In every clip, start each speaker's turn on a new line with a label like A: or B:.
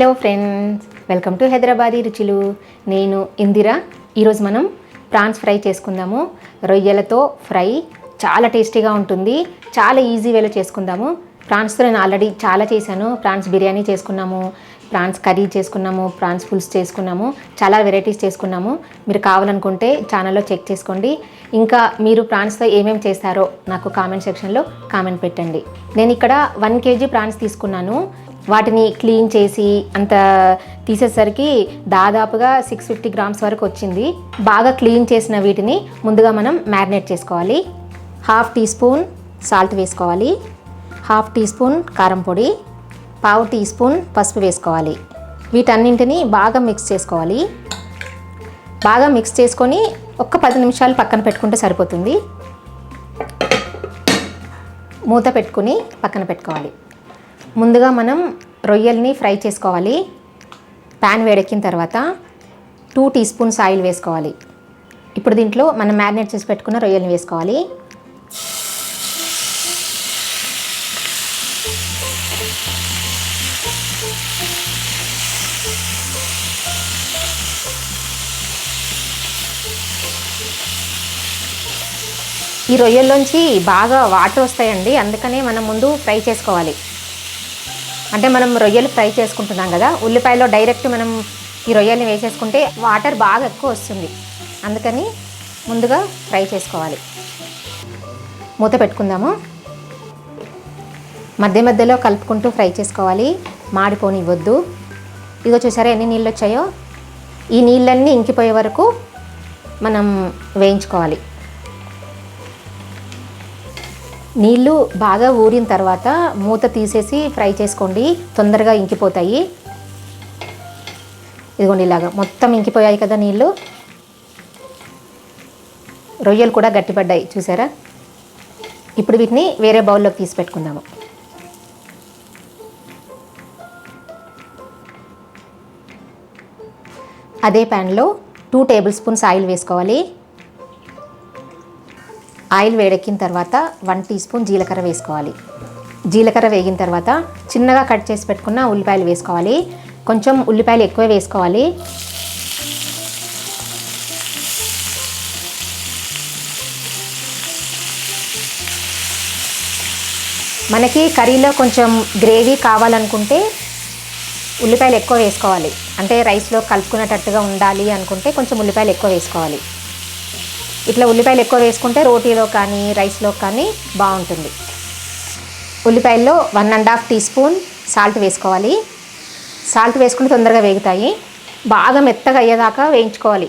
A: Hello friends, welcome to Hyderabadi రుచులు. నేను ఇందిరా. ఈరోజు మనం ప్రాన్స్ ఫ్రై చేసుకుందాము. రొయ్యలతో ఫ్రై చాలా టేస్టీగా ఉంటుంది. చాలా ఈజీ వేలో చేసుకుందాము. ప్రాన్స్తో నేను ఆల్రెడీ చాలా చేశాను. ప్రాన్స్ బిర్యానీ చేసుకున్నాము, ప్రాన్స్ కర్రీ చేసుకున్నాము, ప్రాన్స్ పులుసు చేసుకున్నాము, చాలా వెరైటీస్ చేసుకున్నాము. మీరు కావాలనుకుంటే ఛానల్లో చెక్ చేసుకోండి. ఇంకా మీరు ప్రాన్స్తో ఏమేమి చేస్తారో నాకు కామెంట్ సెక్షన్లో కామెంట్ పెట్టండి. నేను ఇక్కడ 1 kg ప్రాన్స్ తీసుకున్నాను. వాటిని క్లీన్ చేసి అంత తీసేసరికి దాదాపుగా 650 grams వరకు వచ్చింది. బాగా క్లీన్ చేసిన వీటిని ముందుగా మనం మ్యారినేట్ చేసుకోవాలి. 1/2 teaspoon సాల్ట్ వేసుకోవాలి, 1/2 teaspoon కారం పొడి, 1/4 teaspoon పసుపు వేసుకోవాలి. వీటన్నింటినీ బాగా మిక్స్ చేసుకోవాలి. బాగా మిక్స్ చేసుకొని ఒక్క 10 నిమిషాలు పక్కన పెట్టుకుంటే సరిపోతుంది. మూత పెట్టుకుని పక్కన పెట్టుకోవాలి. ముందుగా మనం రొయ్యల్ని ఫ్రై చేసుకోవాలి. ప్యాన్ వేడెక్కిన తర్వాత 2 teaspoons ఆయిల్ వేసుకోవాలి. ఇప్పుడు దీంట్లో మనం మ్యారినేట్ చేసి పెట్టుకున్న రొయ్యల్ని వేసుకోవాలి. ఈ రొయ్యల్లోంచి బాగా వాటర్ వస్తాయండి, అందుకనే మనం ముందు ఫ్రై చేసుకోవాలి. అంటే మనం రొయ్యలు ఫ్రై చేసుకుంటున్నాం కదా, ఉల్లిపాయలో డైరెక్ట్ మనం ఈ రొయ్యల్ని వేసేసుకుంటే వాటర్ బాగా ఎక్కువ వస్తుంది. అందుకని ముందుగా ఫ్రై చేసుకోవాలి. మూత పెట్టుకుందాము. మధ్య మధ్యలో కలుపుకుంటూ ఫ్రై చేసుకోవాలి, మాడిపోనివ్వద్దు. ఇదిగో చూసారా ఎన్ని నీళ్ళు వచ్చాయో. ఈ నీళ్ళన్నీ ఇంకిపోయే వరకు మనం వేయించుకోవాలి. నీళ్ళు బాగా ఊరిన తర్వాత మూత తీసేసి ఫ్రై చేసుకోండి, తొందరగా ఇంకిపోతాయి. ఇదిగోండి ఇలాగా మొత్తం ఇంకిపోయాయి కదా నీళ్ళు. రొయ్యలు కూడా గట్టిపడ్డాయి చూసారా. ఇప్పుడు వీటిని వేరే బౌల్లోకి తీసి పెట్టుకుందాము. అదే ప్యాన్లో 2 tablespoons ఆయిల్ వేసుకోవాలి. ఆయిల్ వేడెక్కిన తర్వాత 1 teaspoon జీలకర్ర వేసుకోవాలి. జీలకర్ర వేగిన తర్వాత చిన్నగా కట్ చేసి పెట్టుకున్న ఉల్లిపాయలు వేసుకోవాలి. కొంచెం ఉల్లిపాయలు ఎక్కువ వేసుకోవాలి. మనకి కర్రీలో కొంచెం గ్రేవీ కావాలనుకుంటే ఉల్లిపాయలు ఎక్కువ వేసుకోవాలి. అంటే రైస్లో కలుపుకునేటట్టుగా ఉండాలి అనుకుంటే కొంచెం ఉల్లిపాయలు ఎక్కువ వేసుకోవాలి. ఇట్లా ఉల్లిపాయలు ఎక్కువ వేసుకుంటే రోటీలో కానీ రైస్లో కానీ బాగుంటుంది. ఉల్లిపాయల్లో 1.5 teaspoon సాల్ట్ వేసుకోవాలి. సాల్ట్ వేసుకుంటే తొందరగా వేగుతాయి. బాగా మెత్తగా అయ్యేదాకా వేయించుకోవాలి.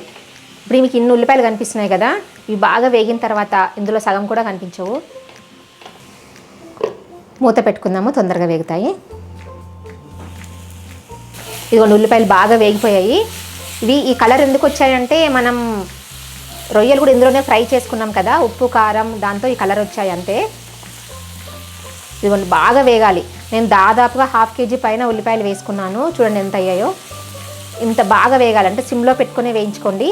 A: ఇప్పుడు మీకు ఇన్ని ఉల్లిపాయలు కనిపిస్తున్నాయి కదా, ఇవి బాగా వేగిన తర్వాత ఇందులో సగం కూడా కనిపించవు. మూత పెట్టుకుందాము, తొందరగా వేగుతాయి. ఇదిగోండి ఉల్లిపాయలు బాగా వేగిపోయాయి. ఇవి ఈ కలర్ ఎందుకు వచ్చాయంటే మనం రొయ్యలు కూడా ఇందులోనే ఫ్రై చేసుకున్నాం కదా, ఉప్పు కారం దాంతో ఈ కలర్ వచ్చాయి అంతే. ఇదిగోండి బాగా వేగాలి. నేను దాదాపుగా 1/2 kg పైన ఉల్లిపాయలు వేసుకున్నాను. చూడండి ఎంత అయ్యాయో. ఇంత బాగా వేగాలంటే సిమ్లో పెట్టుకుని వేయించుకోండి.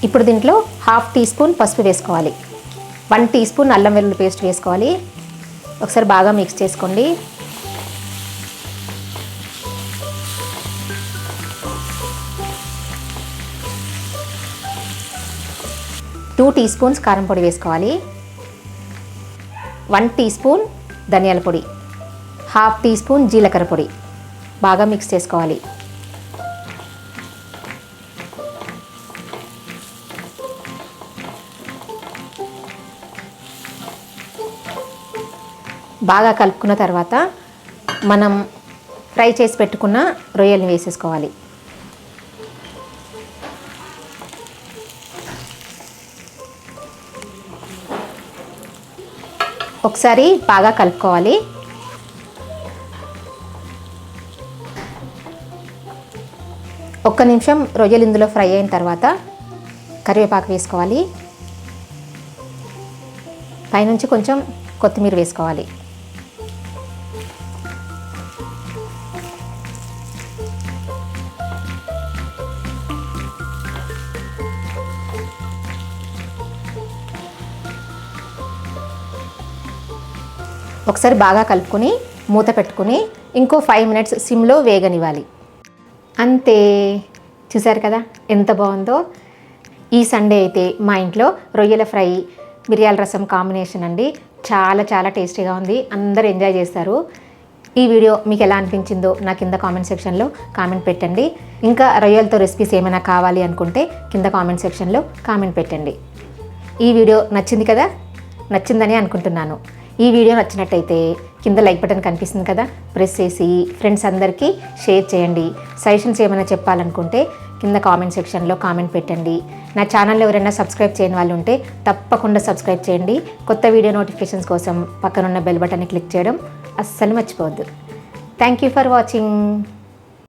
A: ఇప్పుడు దీంట్లో 1/2 teaspoon పసుపు వేసుకోవాలి. 1 teaspoon అల్లం వెల్లుల్లి పేస్ట్ వేసుకోవాలి. ఒకసారి బాగా మిక్స్ చేసుకోండి. టూ teaspoons కారం పొడి వేసుకోవాలి. 1 teaspoon ధనియాల పొడి, 1/2 teaspoon జీలకర్ర పొడి. బాగా మిక్స్ చేసుకోవాలి. బాగా కలుపుకున్న తర్వాత మనం ఫ్రై చేసి పెట్టుకున్న రొయ్యల్ని వేసేసుకోవాలి. ఒకసారి బాగా కలుపుకోవాలి. ఒక్క నిమిషం రొయ్యలు ఇందులో ఫ్రై అయిన తర్వాత కరివేపాకు వేసుకోవాలి. పైనుంచి కొంచెం కొత్తిమీర వేసుకోవాలి. ఒకసారి బాగా కలుపుకొని మూత పెట్టుకుని ఇంకో 5 మినిట్స్ సిమ్లో వేగనివ్వాలి. అంతే, చూసారు కదా ఎంత బాగుందో. ఈ సండే అయితే మా ఇంట్లో రొయ్యల ఫ్రై మిరియాల రసం కాంబినేషన్ అండి. చాలా చాలా టేస్టీగా ఉంది, అందరూ ఎంజాయ్ చేస్తారు. ఈ వీడియో మీకు ఎలా అనిపించిందో నా కింద కామెంట్ సెక్షన్లో కామెంట్ పెట్టండి. ఇంకా రొయ్యలతో రెసిపీస్ ఏమైనా కావాలి అనుకుంటే కింద కామెంట్ సెక్షన్లో కామెంట్ పెట్టండి. ఈ వీడియో నచ్చింది కదా, నచ్చిందని అనుకుంటున్నాను. ఈ వీడియో నచ్చినట్టయితే కింద లైక్ బటన్ కనిపిస్తుంది కదా, ప్రెస్ చేసి ఫ్రెండ్స్ అందరికీ షేర్ చేయండి. సజెషన్స్ ఏమైనా చెప్పాలనుకుంటే కింద కామెంట్ సెక్షన్లో కామెంట్ పెట్టండి. నా ఛానల్లో ఎవరైనా సబ్స్క్రైబ్ చేయని వాళ్ళు ఉంటే తప్పకుండా సబ్స్క్రైబ్ చేయండి. కొత్త వీడియో నోటిఫికేషన్స్ కోసం పక్కనున్న బెల్ బటన్ని క్లిక్ చేయడం అస్సలు మర్చిపోవద్దు. Thank you for watching.